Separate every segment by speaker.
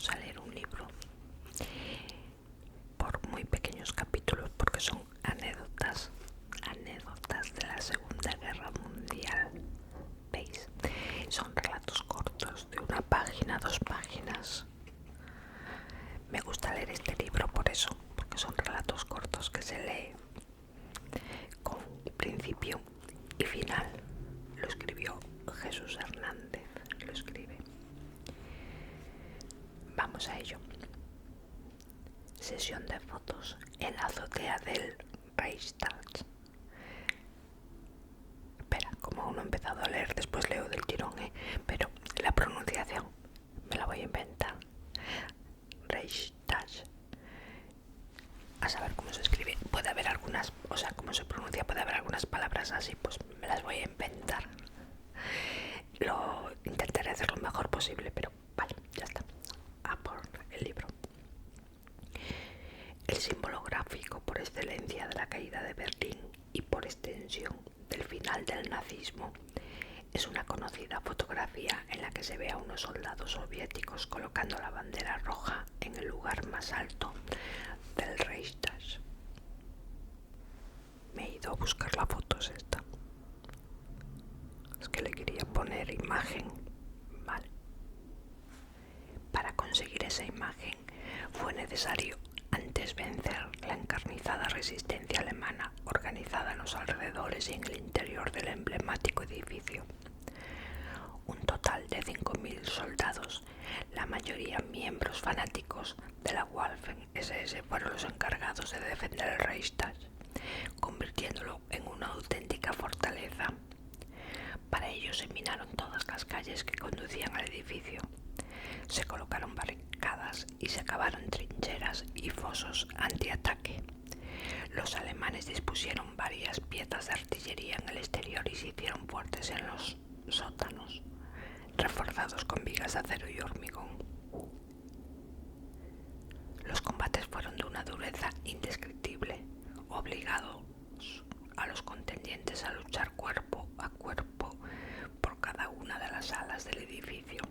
Speaker 1: vamos a leer un libro por muy pequeños capítulos porque son anécdotas de la Segunda Guerra Mundial. ¿Veis? Son relatos cortos de una página, 2 páginas. Me gusta leer este libro por eso, porque son relatos cortos que se lee con principio y final. Lo escribió Jesús Hernández, lo escribe. Vamos a ello. Sesión de fotos en la azotea del Reichstag. Espera, como aún no he empezado a leer, después leo del tirón, pero la pronunciación me la voy a inventar. Reichstag. A saber cómo se escribe. Puede haber algunas, o sea, cómo se pronuncia, puede haber algunas palabras así, pues me las voy a inventar. Lo intentaré hacer lo mejor posible, pero vale, ya está. A por el libro. El símbolo gráfico por excelencia de la caída de Berlín y por extensión del final del nazismo es una conocida fotografía en la que se ve a unos soldados soviéticos colocando la bandera roja en el lugar más alto del Reichstag. Me he ido a buscar la foto, es esta. Es que le quería poner imagen. Vale. Para conseguir esa imagen fue necesario antes vencer la encarnizada resistencia alemana organizada en los alrededores y en el interior del emblemático edificio. Un total de 5.000 soldados, la mayoría miembros fanáticos de la Waffen-SS, fueron los encargados de defender el Reichstag, convirtiéndolo en una auténtica fortaleza. Para ello se minaron todas las calles que conducían al edificio. Se colocaron barricadas y se cavaron trincheras y fosos antiataque. Los alemanes dispusieron varias piezas de artillería en el exterior y se hicieron fuertes en los sótanos, reforzados con vigas de acero y hormigón. Los combates fueron de una dureza indescriptible, obligados a los contendientes a luchar cuerpo a cuerpo por cada una de las alas del edificio.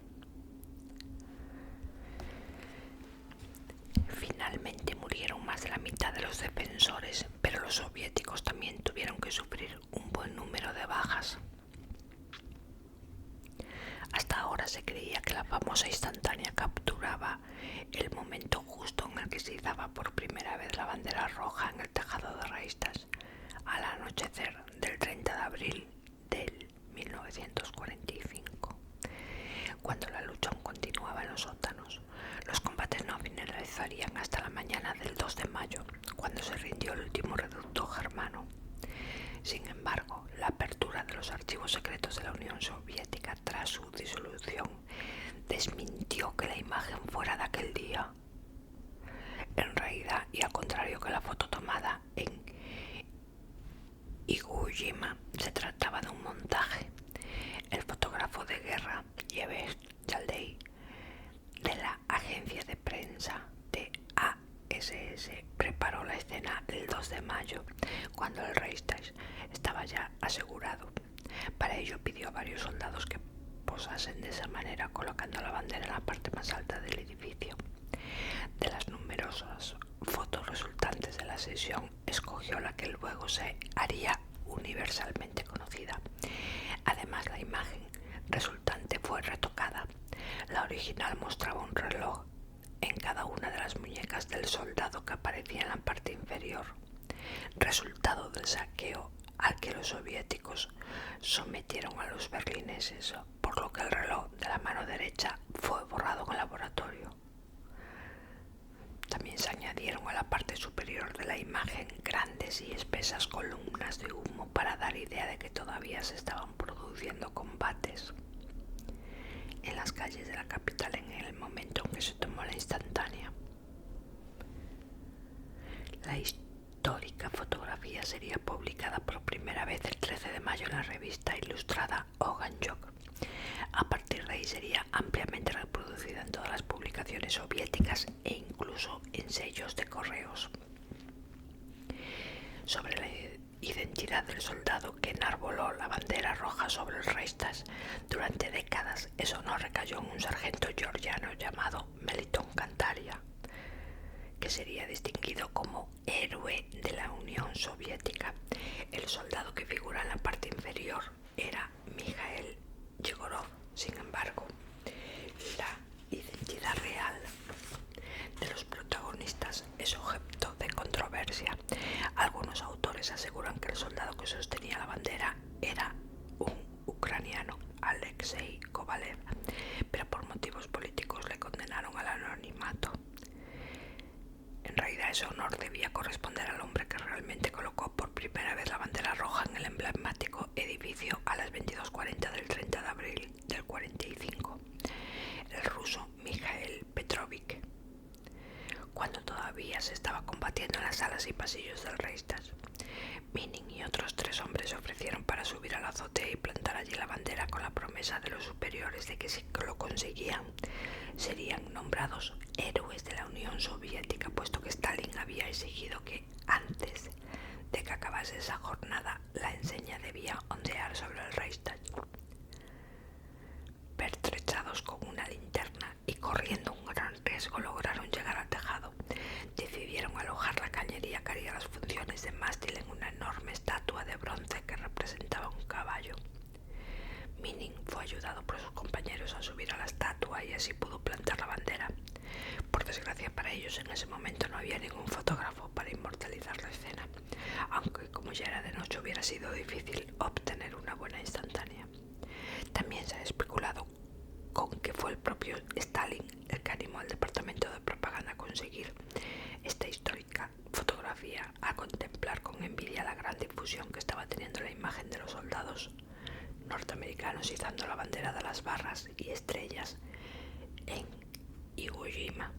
Speaker 1: Finalmente murieron más de la mitad de los defensores, pero los soviéticos también tuvieron que sufrir un buen número de bajas. Hasta ahora se creía que la famosa instantánea capturaba el momento justo en el que se izaba por primera vez la bandera roja en el tejado de Reichstag, al anochecer del 30 de abril del 1945. Cuando la lucha aún continuaba en los sótanos, los combates no finalizarían hasta la mañana del 2 de mayo, cuando se rindió el último reducto germano. Sin embargo, la apertura de los archivos secretos de la Unión Soviética tras su disolución desmintió que la imagen fuera de aquel día. En realidad, y al contrario que la foto tomada en Iwo-Jima, se trataba de un montaje. El fotógrafo de guerra, Yves Chaldey, de la agencia de prensa de ASS, preparó la escena el 2 de mayo, cuando el Reichstag estaba ya asegurado. Para ello pidió a varios soldados que posasen de esa manera, colocando la bandera en la parte más alta del edificio. De las numerosas fotos resultantes de la sesión, escogió la que luego se haría universalmente conocida. Además, la imagen resultante fue retocada. La original mostraba un reloj en cada una de las muñecas del soldado que aparecía en la parte inferior, resultado del saqueo al que los soviéticos sometieron a los berlineses, por lo que el reloj de la mano derecha fue borrado en el laboratorio. También se añadieron a la parte superior de la imagen grandes y espesas columnas de humo para dar idea de que todavía se estaban produciendo combates en las calles de la capital en el momento en que se tomó la instantánea. La histórica fotografía sería publicada por primera vez el 13 de mayo en la revista ilustrada Oganchok. A partir de ahí sería ampliamente reproducida en todas las publicaciones soviéticas e incluso en sellos de correos. Sobre la identidad del soldado que enarboló la bandera roja sobre el Reichstag durante décadas, eso no recayó en un sargento georgiano llamado Meliton que sería distinguido como héroe de la Unión Soviética. El soldado que figura en la parte inferior era Mikhail Yegorov. Sin embargo, la identidad real de los protagonistas es objeto de controversia. Algunos autores aseguran que el soldado que sostenía la bandera era un ucraniano, Alexei Kovalev, pero por motivos políticos le condenaron al anonimato. En realidad ese honor debía corresponder al hombre que realmente colocó por primera vez la bandera roja en el emblemático edificio a las 22:40 del 30 de abril del 45, el ruso Mikhail Petrovich, cuando todavía se estaba combatiendo en las salas y pasillos del Reichstag. Mining y otros 3 hombres se ofrecieron para subir a la azotea y plantar allí la bandera con la promesa de los superiores de que si lo conseguían serían nombrados héroes de la Unión Soviética, puesto que Stalin había exigido que antes de que acabase esa jornada la enseña debía ondear sobre el Reichstag. Pertrechados con una linterna y corriendo un gran riesgo, lograron llegar al tejado. Decidieron alojar la cañería que haría las funciones de mástil en una enorme estatua de bronce que representaba un caballo. Mining fue ayudado por sus compañeros a subir a la estatua y así pudo plantar la bandera. Por desgracia para ellos, en ese momento no había ningún fotógrafo para inmortalizar la escena, aunque como ya era de noche hubiera sido difícil obtener una buena instantánea. También se ha especulado con que fue el propio Stalin el que animó al departamento de propaganda a conseguir esta histórica fotografía, a contemplar con envidia la gran difusión que estaba teniendo la imagen de los soldados norteamericanos izando la bandera de las barras y estrellas en Iwo Jima.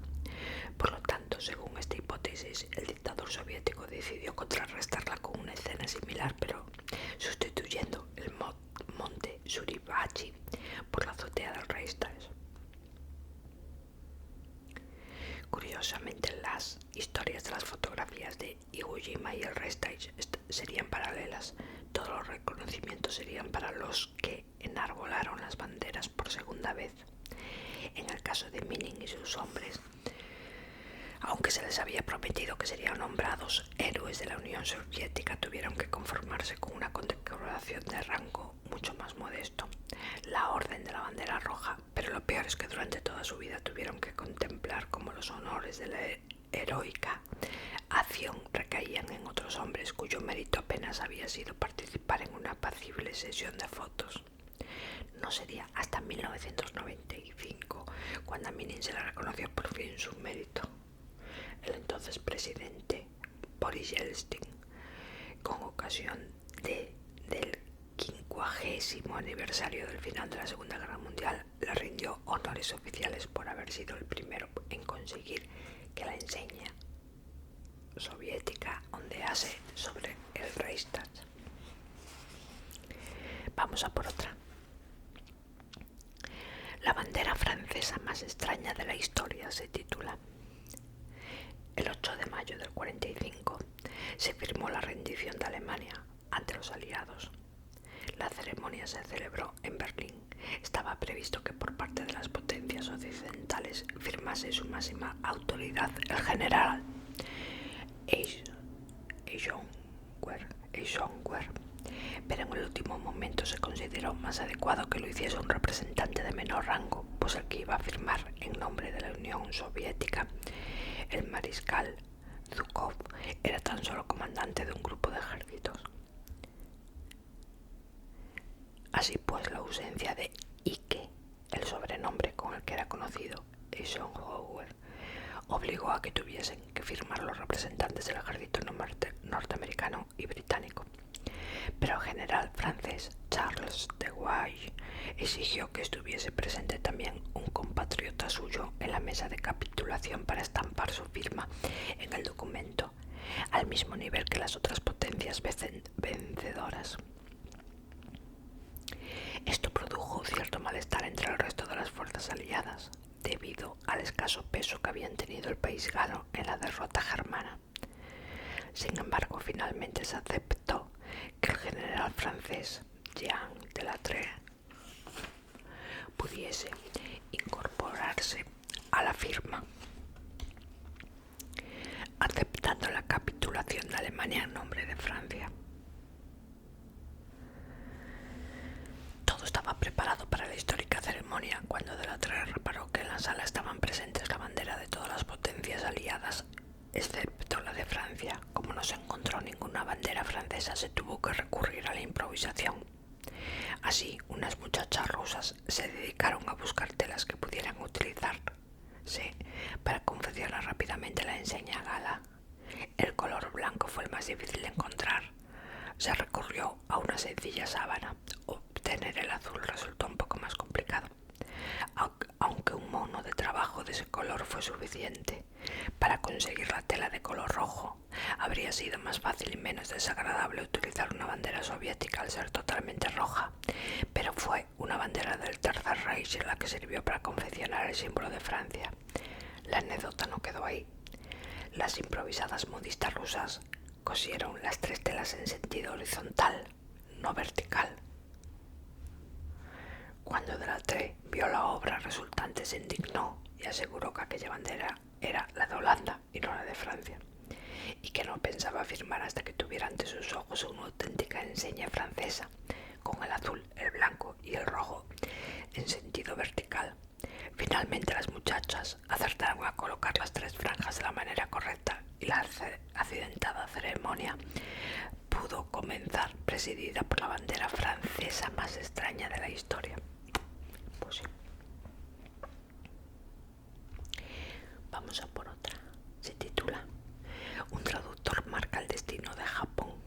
Speaker 1: Por lo tanto, según esta hipótesis, el dictador soviético decidió contrarrestarla con una escena similar, pero sustituyendo el monte Suribachi por la azotea del Reichstag. Curiosamente, las historias de las fotografías de Iwo Jima y el Reichstag serían paralelas. Todos los reconocimientos serían para los que enarbolaron las banderas por segunda vez. En el caso de Mining y sus hombres, aunque se les había prometido que serían nombrados héroes de la Unión Soviética, tuvieron que conformarse con una condecoración de rango mucho más modesto, la Orden de la Bandera Roja. Pero lo peor es que durante toda su vida tuvieron que contemplar cómo los honores de la heroica acción recaían en otros hombres cuyo mérito apenas había sido participar en una apacible sesión de fotos. No sería hasta 1995 cuando a Minin se le reconoció por fin su mérito. El entonces presidente Boris Yeltsin, con ocasión del 50º aniversario del final de la Segunda Guerra Mundial, le rindió honores oficiales por haber sido el primero en conseguir que la enseña soviética ondease sobre el Reichstag. Vamos a por otra. La bandera francesa más extraña de la historia se titula. El 8 de mayo del 45 se firmó la rendición de Alemania ante los aliados. La ceremonia se celebró en Berlín. Estaba previsto que por parte de las potencias occidentales firmase su máxima autoridad el general Eisenhower, pero en el último momento se consideró más adecuado que lo hiciese un representante de menor rango, pues el que iba a firmar en nombre de la Unión Soviética, el mariscal Zhukov, era tan solo comandante de un grupo de ejércitos. Así pues, la ausencia de Ike, el sobrenombre con el que era conocido Eisenhower, obligó a que tuviesen que firmar los representantes del ejército norteamericano y británico. Pero el general francés Charles de Gaulle exigió que estuviese presente también un compatriota suyo en la mesa de capitulación para estampar su firma en el documento, al mismo nivel que las otras potencias vencedoras. Esto produjo cierto malestar entre el resto de las fuerzas aliadas, debido al escaso peso que habían tenido el país galo en la derrota germana. Sin embargo, finalmente se aceptó que el general francés Jean de La Treille pudiese incorporarse a la firma. capitulación de Alemania en nombre de Francia. Todo estaba preparado para la histórica ceremonia cuando de la Torre reparó que en la sala estaban presentes la bandera de todas las potencias aliadas, excepto la de Francia. Como no se encontró ninguna bandera francesa, se tuvo que recurrir a la improvisación. Así, unas muchachas rusas se dedicaron a buscar telas que pudieran utilizarse para confeccionar rápidamente la enseña gala. El color blanco fue el más difícil de encontrar. Se recurrió a una sencilla sábana. Obtener el azul resultó un poco más complicado, aunque un mono de trabajo de ese color fue suficiente. Para conseguir la tela de color rojo, habría sido más fácil y menos desagradable utilizar una bandera soviética al ser totalmente roja, pero fue una bandera del Tercer Reich la que sirvió para confeccionar el símbolo de Francia. La anécdota no quedó ahí. Las improvisadas modistas rusas cosieron las 3 telas en sentido horizontal, no vertical. Cuando Delattre vio la obra resultante, se indignó y aseguró que aquella bandera era la de Holanda y no la de Francia, y que no pensaba firmar hasta que tuviera ante sus ojos una auténtica enseña francesa, con el azul, el blanco y el rojo en sentido vertical. Finalmente las muchachas acertaron a colocar las 3 franjas de la manera correcta y la accidentada ceremonia pudo comenzar, presidida por la bandera francesa más extraña de la historia. Pues sí. Vamos a por otra. Se titula Un traductor marca el destino de Japón.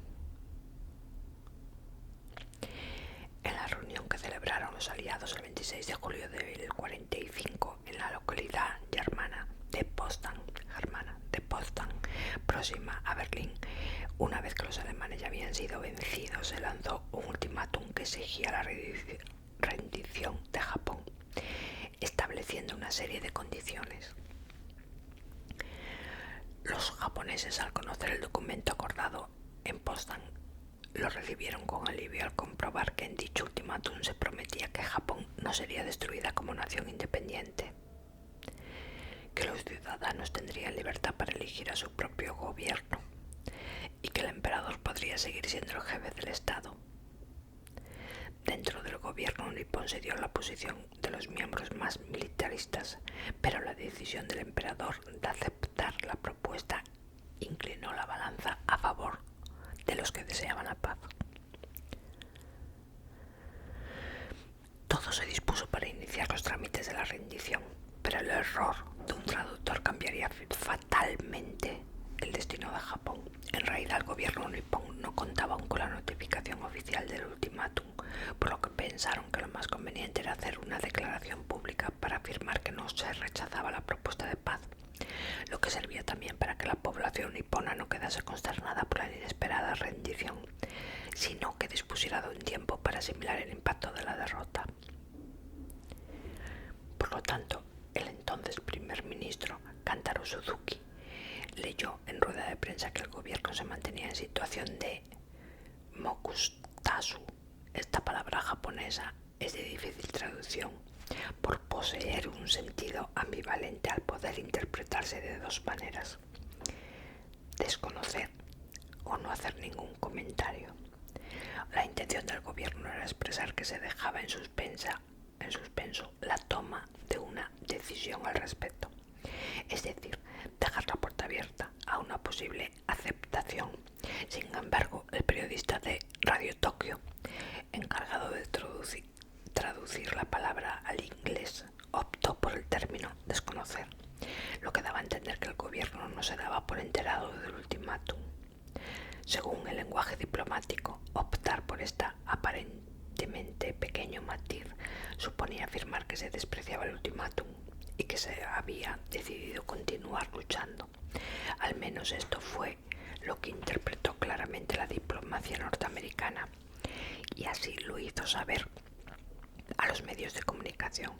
Speaker 1: En la reunión que celebraron los aliados el 26 de julio del 45 en la localidad germana de Potsdam, próxima a Berlín, una vez que los alemanes ya habían sido vencidos, se lanzó un ultimátum que exigía la rendición de Japón, estableciendo una serie de condiciones. Los japoneses, al conocer el documento acordado en Potsdam, lo recibieron con alivio al comprobar que en dicho ultimátum se prometía que Japón no sería destruida como nación independiente, que los ciudadanos tendrían libertad para elegir a su propio gobierno y que el emperador podría seguir siendo el jefe del Estado. Dentro del gobierno nipón se dio la posición de los miembros más militaristas, pero la decisión del emperador de aceptar la propuesta inclinó la balanza a favor de los que deseaban la paz. Todo se dispuso para iniciar los trámites de la rendición, pero el error de un traductor cambiaría fatalmente el destino de Japón. En realidad, el gobierno nipón no contaba aún con la notificación oficial del ultimátum, por lo que pensaron que lo más conveniente era hacer una declaración pública para afirmar que no se rechazaba la propuesta de paz, lo que servía también para que la población nipona no quedase consternada por la inesperada rendición, sino que dispusiera de un tiempo para asimilar el impacto de la derrota. Por lo tanto, el entonces primer ministro Kantaro Suzuki leyó en rueda de prensa que el gobierno se mantenía en situación de mokustasu. Esta palabra japonesa es de difícil traducción por poseer un sentido ambivalente al poder interpretarse de 2 maneras: desconocer o no hacer ningún comentario. La intención del gobierno era expresar que se dejaba en suspenso la toma de una decisión al respecto, es decir, dejar la puerta abierta a una posible aceptación. Sin embargo, el periodista de Radio Tokio, encargado de traducir la palabra al inglés, optó por el término desconocer, lo que daba a entender que el gobierno no se daba por enterado del ultimátum. Según el lenguaje diplomático, optar por esta aparentemente pequeño matiz suponía afirmar que se despreciaba el ultimátum y que se había decidido continuar luchando. Al menos esto fue lo que interpretó claramente la diplomacia norteamericana, y así lo hizo saber a los medios de comunicación.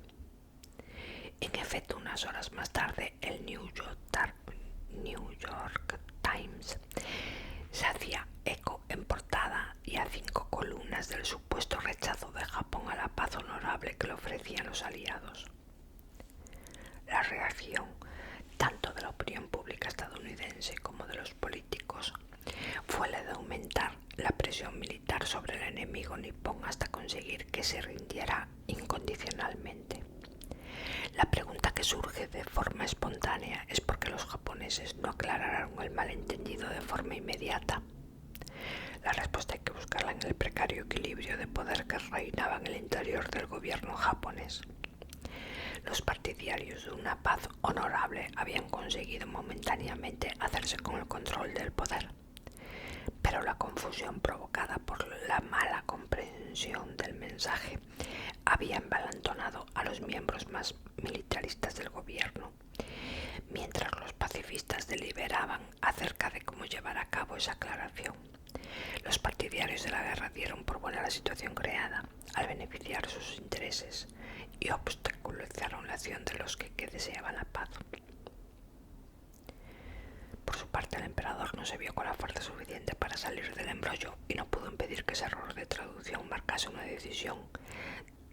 Speaker 1: En efecto, unas horas más tarde, el New York Times se hacía eco en portada y a 5 columnas del supuesto rechazo de Japón a la paz honorable que le ofrecían los aliados. La reacción tanto de la opinión pública estadounidense como de los políticos, fue la de aumentar la presión militar sobre el enemigo nipón hasta conseguir que se rindiera incondicionalmente. La pregunta que surge de forma espontánea es por qué los japoneses no aclararon el malentendido de forma inmediata. La respuesta hay que buscarla en el precario equilibrio de poder que reinaba en el interior del gobierno japonés. Los partidarios de una paz honorable habían conseguido momentáneamente hacerse con el control del poder, pero la confusión provocada por la mala comprensión del mensaje había envalentonado a los miembros más militaristas del gobierno, mientras los pacifistas deliberaban acerca de cómo llevar a cabo esa aclaración. Los partidarios de la guerra dieron por buena la situación creada al beneficiar sus intereses y obstaculizaron la acción de los que deseaban la paz. Por su parte, el emperador no se vio con la fuerza suficiente para salir del embrollo y no pudo impedir que ese error de traducción marcase una decisión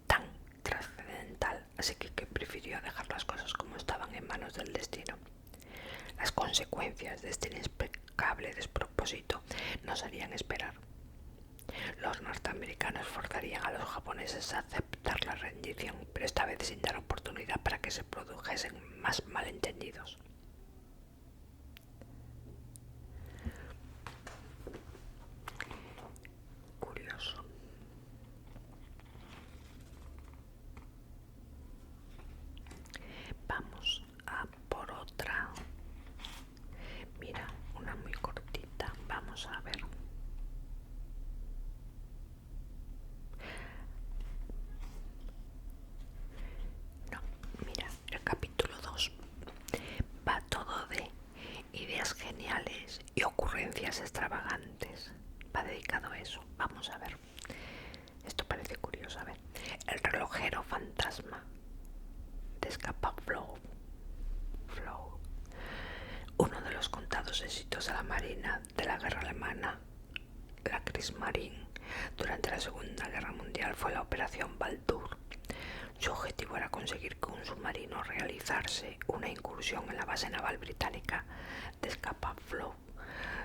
Speaker 1: tan trascendental, así que prefirió dejar las cosas como estaban en manos del destino. Las consecuencias de este inexplicable despropósito no se harían esperar. Los norteamericanos forzarían a los japoneses a aceptar la rendición, pero esta vez sin dar oportunidad para que se produjesen más malentendidos. Curioso. Vamos a por otra. Mira, una muy cortita. Vamos a ver. No, mira, el capítulo 2 va todo de ideas geniales y ocurrencias extravagantes. Va dedicado a eso. Vamos a ver. Esto parece curioso. A ver. El relojero fantasma de Scapa Flow. Uno de los contados éxitos de la marina de la guerra alemana, la Kriegsmarine, durante la Segunda Guerra Mundial fue la Operación Baldur. Su objetivo era conseguir que un submarino realizase una incursión en la base naval británica de Scapa Flow,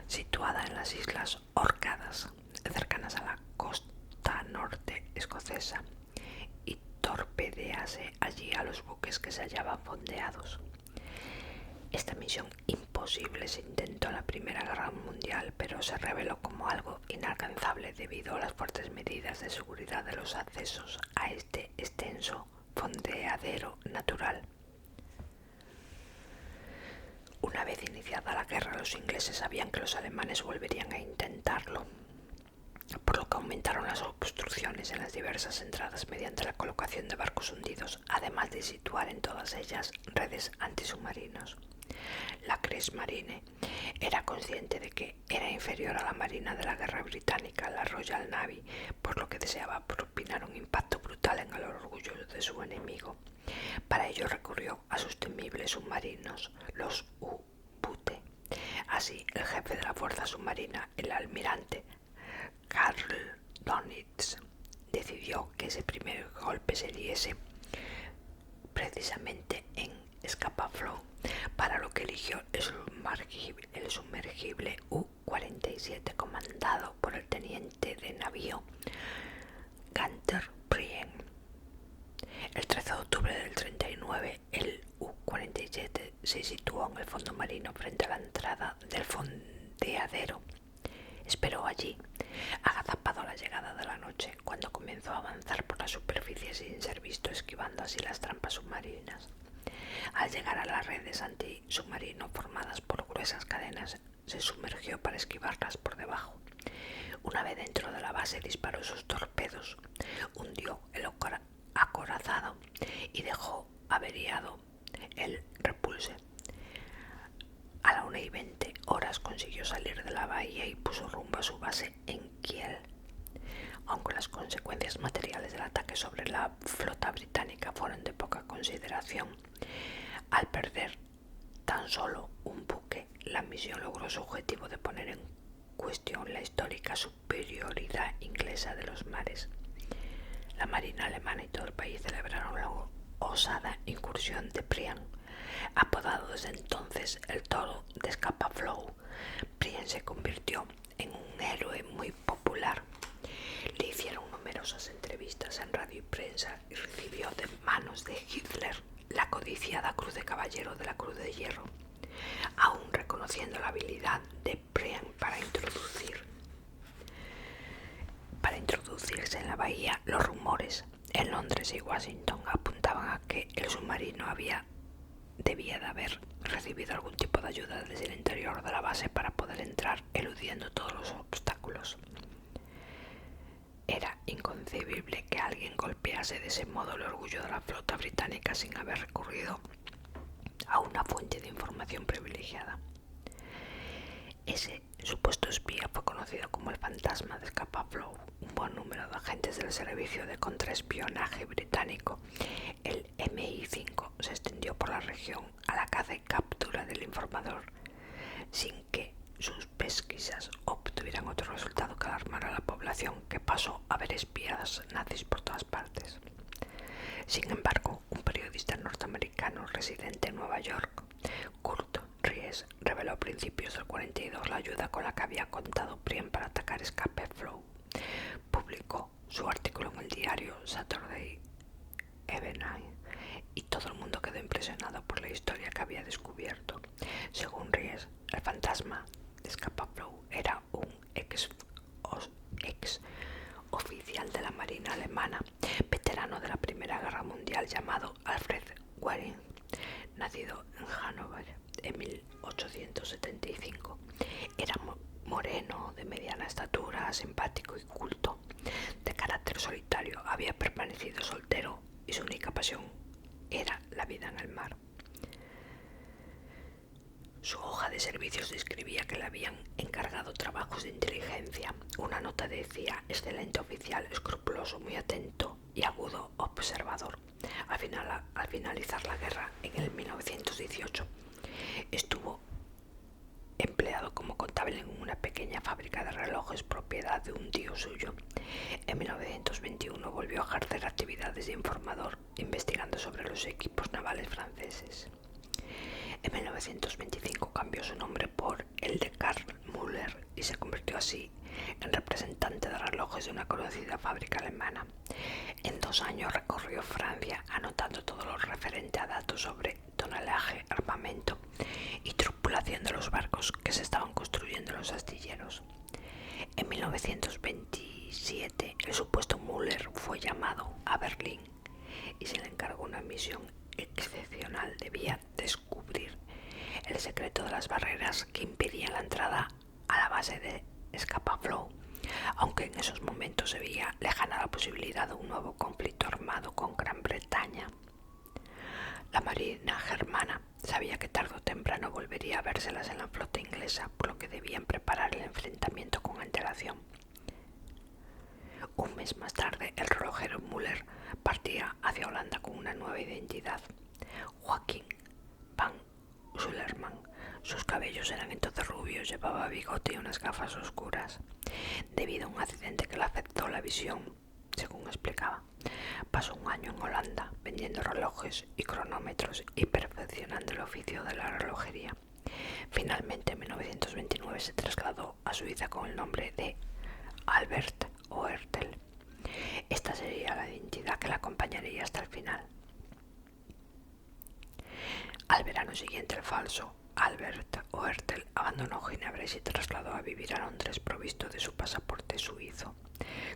Speaker 1: situada en las Islas Orcadas, cercanas a la costa norte escocesa, y torpedease allí a los buques que se hallaban fondeados. Esta misión imposible se intentó en la Primera Guerra Mundial, pero se reveló como algo inalcanzable debido a las fuertes medidas de seguridad de los accesos a este extenso fondeadero natural. Una vez iniciada la guerra, los ingleses sabían que los alemanes volverían a intentarlo, por lo que aumentaron las obstrucciones en las diversas entradas mediante la colocación de barcos hundidos, además de situar en todas ellas redes antisubmarinos. La Kriegsmarine era consciente de que era inferior a la marina de la guerra británica, la Royal Navy, por lo que deseaba propinar un impacto brutal en el orgullo de su enemigo. Para ello recurrió a sus temibles submarinos, los U-Boote. Así, el jefe de la fuerza submarina, el almirante Karl Donitz, decidió que ese primer golpe se diese precisamente en Scapa Flow, para lo que eligió el sumergible U-47 comandado por el teniente de navío Gunther Prien. El 13 de octubre del 39, el U-47 se situó en el fondo marino frente a la entrada del fondeadero. Esperó allí, agazapado a la llegada de la noche, cuando comenzó a avanzar por la superficie sin ser visto, esquivando así las trampas submarinas. Al llegar a las redes antisubmarino formadas por gruesas cadenas, se sumergió para esquivarlas por debajo. Una vez dentro de la base, disparó sus torpedos, hundió el acorazado y dejó averiado el repulse. A la 1:20 horas consiguió salir de la bahía y puso rumbo a su base en Kiel. Aunque las consecuencias materiales del ataque sobre la flota británica fueron de poca consideración, al perder tan solo un buque, la misión logró su objetivo de poner en cuestión la histórica superioridad inglesa de los mares. La marina alemana y todo el país celebraron la osada incursión de Prien, apodado apodado desde entonces el Toro de Scapa Flow, Prien se convirtió en un héroe muy popular. Le hicieron numerosas entrevistas en radio y prensa y recibió de manos de Hitler la codiciada Cruz de Caballero de la Cruz de Hierro, aún reconociendo la habilidad de Prien para introducirse en la bahía. Los rumores en Londres y Washington apuntaban a que el submarino debía de haber recibido algún tipo de ayuda desde el interior de la base para poder entrar eludiendo todos los obstáculos. Era inconcebible que alguien golpease de ese modo el orgullo de la flota británica sin haber recurrido a una fuente de información privilegiada. Ese supuesto espía fue conocido como el fantasma de Scapa Flow. Un buen número de agentes del servicio de contraespionaje británico, el MI5, se extendió por la región a la caza y captura del informador, sin que sus pesquisas obtuvieran otro resultado que alarmar a la población, que pasó a ver espías nazis por todas partes. Sin embargo, un periodista norteamericano residente en Nueva York, Kurt Ries, reveló a principios del 42 la ayuda con la que había contado Prien para atacar Scapa Flow. Publicó su artículo en el diario Saturday Evening y todo el mundo quedó impresionado por la historia que había descubierto. Según Ries, el fantasma de Scapa Flow era un ex oficial de la Marina alemana, veterano de la Primera Guerra Mundial, llamado Alfred Waring, nacido en Hannover en 1875. Era moreno, de mediana estatura, simpático y culto. De carácter solitario, había permanecido soltero y su única pasión era la vida en el mar. Su hoja de servicios describía que le habían encargado trabajos de inteligencia. Una nota decía: excelente oficial, escrupuloso, muy atento y agudo observador. Al finalizar la guerra, en el 1918, estuvo empleado como contable en una pequeña fábrica de relojes propiedad de un tío suyo. En 1921 volvió a ejercer actividades de informador, investigando sobre los equipos navales franceses. En 1925 cambió su nombre por el de Karl Müller y se convirtió así en representante de relojes de una conocida fábrica alemana. En 2 años recorrió Francia, anotando todo lo referente a datos sobre tonelaje, armamento y tripulación de los barcos que se estaban construyendo en los astilleros. En 1927 el supuesto Müller fue llamado a Berlín y se le encargó una misión excepcional. Debía descubrir el secreto de las barreras que impedían la entrada a la base de Scapa Flow, aunque en esos momentos se veía lejana la posibilidad de un nuevo conflicto armado con Gran Bretaña. La marina germana sabía que tarde o temprano volvería a vérselas en la flota inglesa, por lo que debían preparar el enfrentamiento con antelación. Un mes más tarde, el relojero Müller partía hacia Holanda con una nueva identidad: Joaquín van Schullerman. Sus cabellos eran entonces rubios, llevaba bigote y unas gafas oscuras. Debido a un accidente que le afectó la visión, según explicaba, pasó 1 año en Holanda vendiendo relojes y cronómetros y perfeccionando el oficio de la relojería. Finalmente, en 1929 se trasladó a Suiza con el nombre de Albert Oertel. Esta sería la identidad que la acompañaría hasta el final. Al verano siguiente, el falso Albert Oertel abandonó Ginebra y se trasladó a vivir a Londres, provisto de su pasaporte suizo.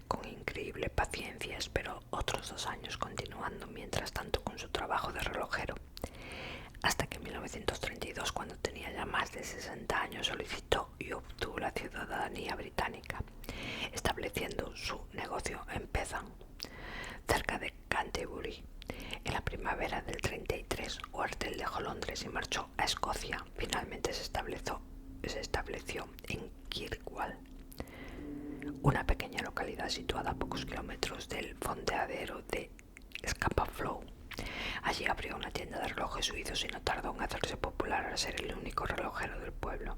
Speaker 1: Con increíble paciencia esperó otros 2 años, continuando mientras tanto con su trabajo de relojero, hasta que en 1932, cuando tenía ya más de 60 años, solicitó y obtuvo la ciudadanía británica, estableciendo su negocio en Petham, cerca de Canterbury. En la primavera del 33, Oertel dejó Londres y marchó a Escocia. Finalmente se estableció en Kirkwall, una pequeña localidad situada a pocos kilómetros del fondeadero de Scapa Flow. Allí abrió una tienda de relojes suizos y no tardó en hacerse popular al ser el único relojero del pueblo.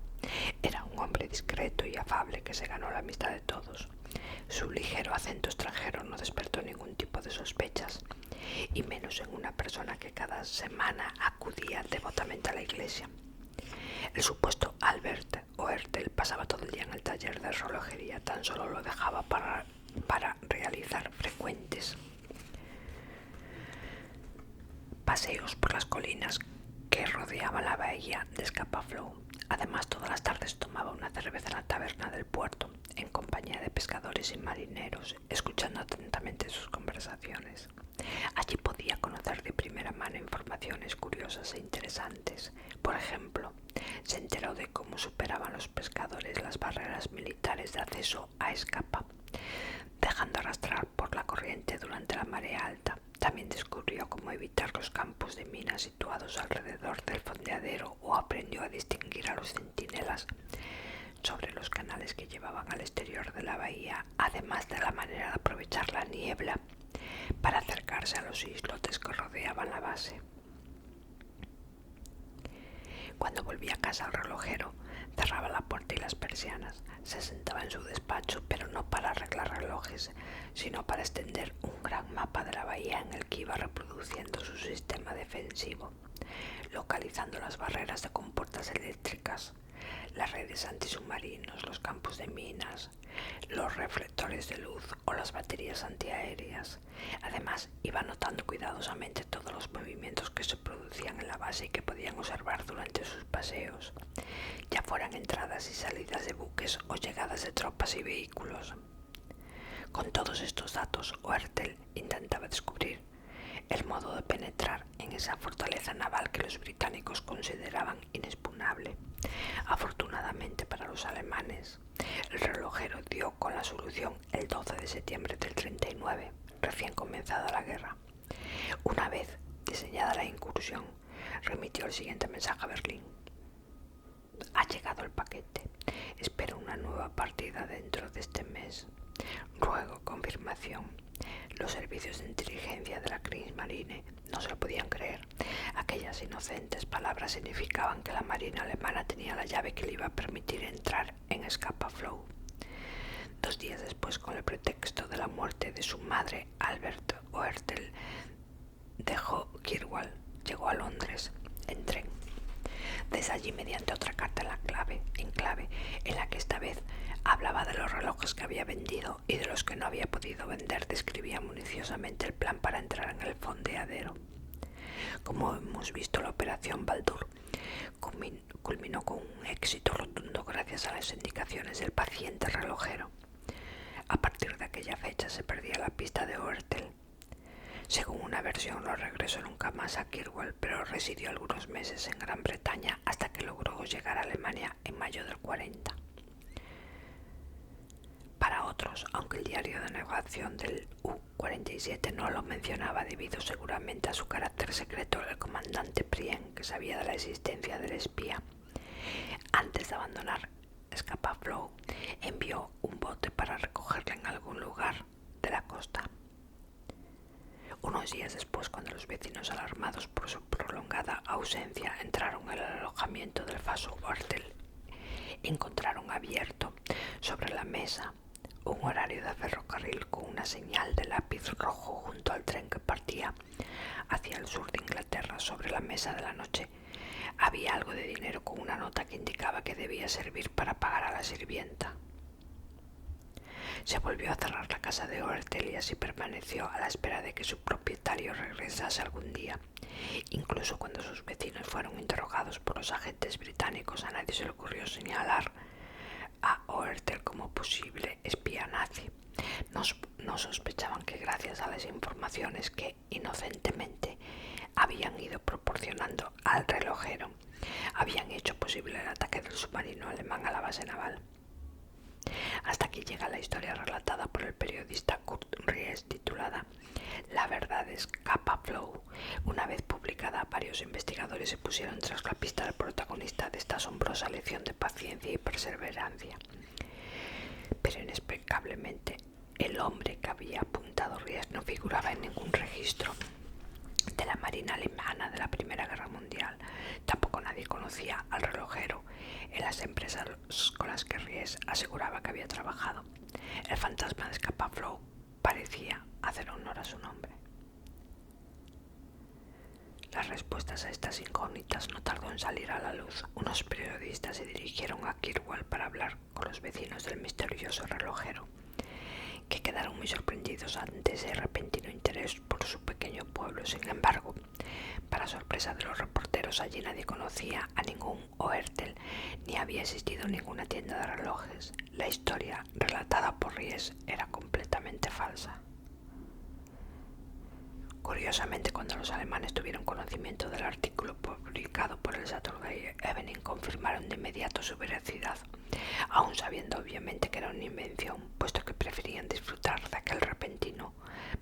Speaker 1: Era un hombre discreto y afable que se ganó la amistad de todos. Su ligero acento extranjero no despertó ningún tipo de sospechas y menos en una persona que cada semana acudía devotamente a la iglesia. El supuesto Albert Oertel pasaba todo el día en el taller de relojería, tan solo lo dejaba para realizar frecuentes paseos por las colinas que rodeaban la bahía de Scapa Flow. Además, todas las tardes tomaba una cerveza en la taberna del puerto, en compañía de pescadores y marineros, escuchando atentamente sus conversaciones. Allí podía conocer de primera mano informaciones curiosas e interesantes. Por ejemplo, se enteró de cómo superaban los pescadores las barreras militares de acceso a Scapa, dejando arrastrar por la corriente durante la marea alta. También descubrió cómo evitar los campos de minas situados alrededor del fondeadero, o aprendió a distinguir a los centinelas sobre los canales que llevaban al exterior de la bahía, además de la manera de aprovechar la niebla para acercarse a los islotes que rodeaban la base. Cuando volvía a casa, el relojero cerraba la puerta y las persianas. Se sentaba en su despacho, pero no para arreglar relojes, sino para extender un gran mapa de la bahía en el que iba reproduciendo su sistema defensivo, localizando las barreras de compuertas eléctricas, las redes antisubmarinos, los campos de minas, los reflectores de luz o las baterías antiaéreas. Además, iba notando cuidadosamente todos los movimientos que se producían en la base y que podían observar durante sus paseos, ya fueran entradas y salidas de buques o llegadas de tropas y vehículos. Con todos estos datos, Oertel intentaba descubrir el modo de penetrar en esa fortaleza naval que los británicos consideraban inexpugnable. Afortunadamente para los alemanes, el relojero dio con la solución el 12 de septiembre del 39, recién comenzada la guerra. Una vez diseñada la incursión, remitió el siguiente mensaje a Berlín: ha llegado el paquete. Espero una nueva partida dentro de este mes. Ruego confirmación. Los servicios de inteligencia de la Kriegsmarine no se lo podían creer. Aquellas inocentes palabras significaban que la marina alemana tenía la llave que le iba a permitir entrar en Scapa Flow. 2 días después, con el pretexto de la muerte de su madre, Albert Oertel dejó Kirkwall, llegó a Londres en tren. Desde allí, mediante otra carta en clave, en la que esta vez hablaba de los relojes que había vendido y de los que no había podido vender, describía minuciosamente el plan para entrar en el fondeadero. Como hemos visto, la operación Baldur culminó con un éxito rotundo gracias a las indicaciones del paciente relojero. A partir de aquella fecha se perdía la pista de Oertel. Según una versión, no regresó nunca más a Kirkwall, pero residió algunos meses en Gran Bretaña hasta que logró llegar a Alemania en mayo del 40. Para otros, aunque el diario de navegación del U-47 no lo mencionaba debido seguramente a su carácter secreto, el comandante Prien, que sabía de la existencia del espía, antes de abandonar Scapa Flow, envió un bote para recogerle en algún lugar de la costa. Unos días después, cuando los vecinos, alarmados por su prolongada ausencia, entraron en el alojamiento del falso Oertel, encontraron abierto sobre la mesa un horario de ferrocarril con una señal de lápiz rojo junto al tren que partía hacia el sur de Inglaterra. Sobre la mesa de la noche había algo de dinero con una nota que indicaba que debía servir para pagar a la sirvienta. Se volvió a cerrar la casa de Oertel y así permaneció a la espera de que su propietario regresase algún día. Incluso cuando sus vecinos fueron interrogados por los agentes británicos, a nadie se le ocurrió señalar a Oertel como posible espía nazi. No sospechaban que gracias a las informaciones que inocentemente habían ido proporcionando al relojero, habían hecho posible el ataque del submarino alemán a la base naval. Hasta aquí llega la historia relatada por el periodista Kurt Ries, titulada La verdad de Scapa Flow. Una vez publicada, varios investigadores se pusieron tras la pista del protagonista de esta asombrosa lección de paciencia y perseverancia. Pero inexplicablemente, el hombre que había apuntado Ries no figuraba en ningún registro de la marina alemana de la Primera Guerra Mundial. Tampoco nadie conocía al relojero en las empresas con las que Ries aseguraba que había trabajado. El fantasma de Scapa Flow parecía hacer honor a su nombre. las respuestas a estas incógnitas no tardó en salir a la luz. Unos periodistas se dirigieron a Kirkwall para hablar con los vecinos del misterioso relojero, que quedaron muy sorprendidos ante ese repentino interés por su pequeño pueblo. Sin embargo, para sorpresa de los reporteros, allí nadie conocía a ningún Oertel, ni había existido ninguna tienda de relojes. La historia relatada por Ries era completamente falsa. Curiosamente, cuando los alemanes tuvieron conocimiento del artículo publicado por el Saturday Evening, confirmaron de inmediato su veracidad, aun sabiendo obviamente que era una invención, puesto que preferían disfrutar de aquel repentino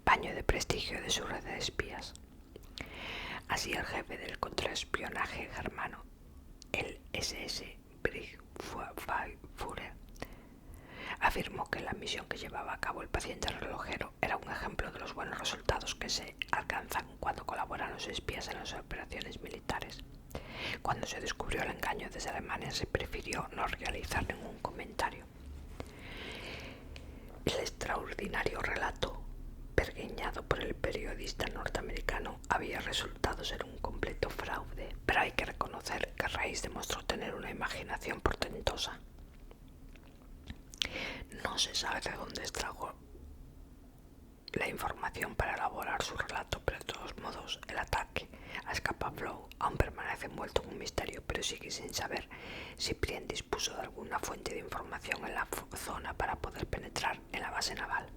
Speaker 1: baño de prestigio de su red de espías. Así, el jefe del contraespionaje germano, el SS Briefführer, afirmó que la misión que llevaba a cabo el paciente relojero era un ejemplo de los buenos resultados que se alcanzan cuando colaboran los espías en las operaciones militares. Cuando se descubrió el engaño desde Alemania, se prefirió no realizar ningún comentario. El extraordinario relato pergeñado por el periodista norteamericano había resultado ser un completo fraude, pero hay que reconocer que Ries demostró tener una imaginación portentosa. No se sabe de dónde extrajo la información para elaborar su relato, pero de todos modos el ataque a Scapa Flow aún permanece envuelto en un misterio, pero sigue sin saber si Prien dispuso de alguna fuente de información en la zona para poder penetrar en la base naval.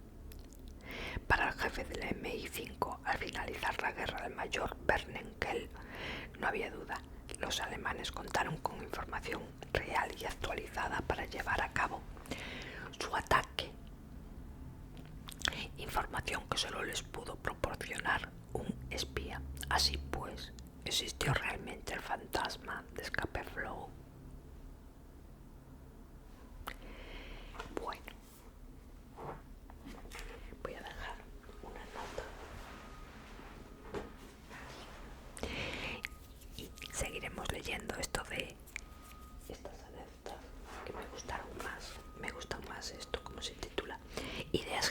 Speaker 1: Para el jefe del MI5, al finalizar la guerra del mayor Bernenkel, no había duda. Los alemanes contaron con información real y actualizada para llevar a cabo su ataque. Información que solo les pudo proporcionar un espía. Así pues, ¿existió realmente el fantasma de Scapa Flow? Bueno, voy a dejar una nota y seguiremos leyendo esto de estas anécdotas que me gustaron más. Me gustan más esto, como se titula, ideas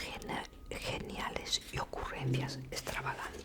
Speaker 1: geniales y ocurrencias extravagantes.